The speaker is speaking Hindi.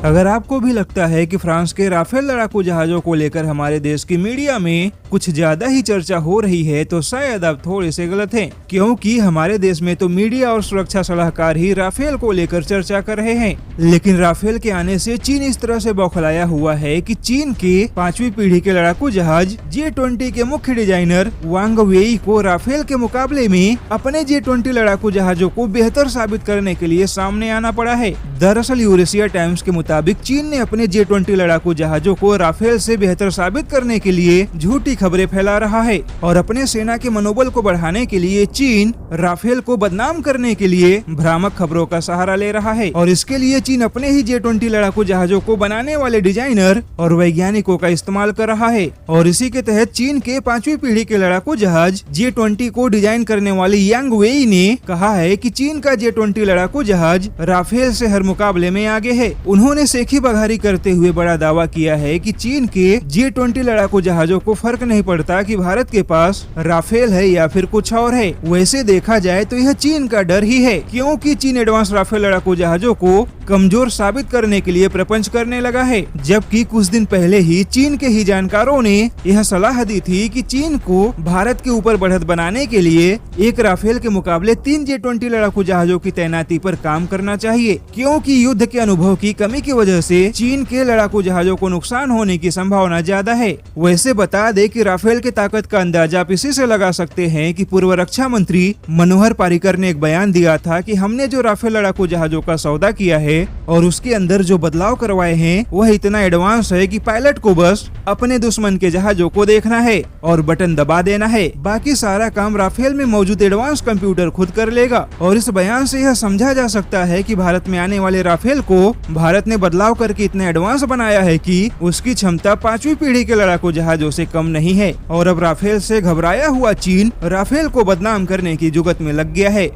अगर आपको भी लगता है कि फ्रांस के राफेल लड़ाकू जहाजों को लेकर हमारे देश की मीडिया में कुछ ज्यादा ही चर्चा हो रही है तो शायद आप थोड़े से गलत हैं, क्योंकि हमारे देश में तो मीडिया और सुरक्षा सलाहकार ही राफेल को लेकर चर्चा कर रहे हैं। लेकिन राफेल के आने से चीन इस तरह से बौखलाया हुआ है कि चीन के 5वीं पीढ़ी के लड़ाकू जहाज J-20 के मुख्य डिजाइनर वांग वेई को राफेल के मुकाबले में अपने J-20 लड़ाकू जहाजों को बेहतर साबित करने के लिए सामने आना पड़ा है। दरअसल यूरेशिया टाइम्स के मुताबिक चीन ने अपने J-20 लड़ाकू जहाजों को राफेल से बेहतर साबित करने के लिए झूठी खबरें फैला रहा है और अपने सेना के मनोबल को बढ़ाने के लिए चीन राफेल को बदनाम करने के लिए भ्रामक खबरों का सहारा ले रहा है। और इसके लिए चीन अपने ही J-20 लड़ाकू जहाजों को बनाने वाले डिजाइनर और वैज्ञानिकों का इस्तेमाल कर रहा है। और इसी के तहत चीन के 5वीं पीढ़ी के लड़ाकू जहाज J-20 को डिजाइन करने वाले यांग वेई ने कहा है कि चीन का J-20 लड़ाकू जहाज राफेल से हर मुकाबले में आगे है। उन्होंने सेखी बघारी करते हुए बड़ा दावा किया है कि चीन के J-20 लड़ाकू जहाजों को फर्क नहीं पड़ता कि भारत के पास राफेल है या फिर कुछ और है। वैसे देखा जाए तो यह चीन का डर ही है, क्योंकि चीन एडवांस राफेल लड़ाकू जहाजों को कमजोर साबित करने के लिए प्रपंच करने लगा है। जबकि कुछ दिन पहले ही चीन के ही जानकारों ने यह सलाह दी थी कि चीन को भारत के ऊपर बढ़त बनाने के लिए एक राफेल के मुकाबले 3 J-20 लड़ाकू जहाजों की तैनाती पर काम करना चाहिए, क्योंकि युद्ध के अनुभव की कमी की वजह से चीन के लड़ाकू जहाजों को नुकसान होने की संभावना ज्यादा है। वैसे बता दे कि राफेल की ताकत का अंदाजा आप इसी से लगा सकते हैं कि पूर्व रक्षा मंत्री मनोहर पर्रिकर ने एक बयान दिया था कि हमने जो राफेल लड़ाकू जहाजों का सौदा किया है और उसके अंदर जो बदलाव करवाए हैं वह इतना एडवांस है कि पायलट को बस अपने दुश्मन के जहाजों को देखना है और बटन दबा देना है, बाकी सारा काम राफेल में मौजूद एडवांस कंप्यूटर खुद कर लेगा। और इस बयान से यह समझा जा सकता है कि भारत में आने वाले राफेल को भारत ने बदलाव करके इतना एडवांस बनाया है कि उसकी क्षमता 5वीं पीढ़ी के लड़ाकू जहाजों से कम नहीं है। और अब राफेल से घबराया हुआ चीन राफेल को बदनाम करने की जुगत में लग गया है।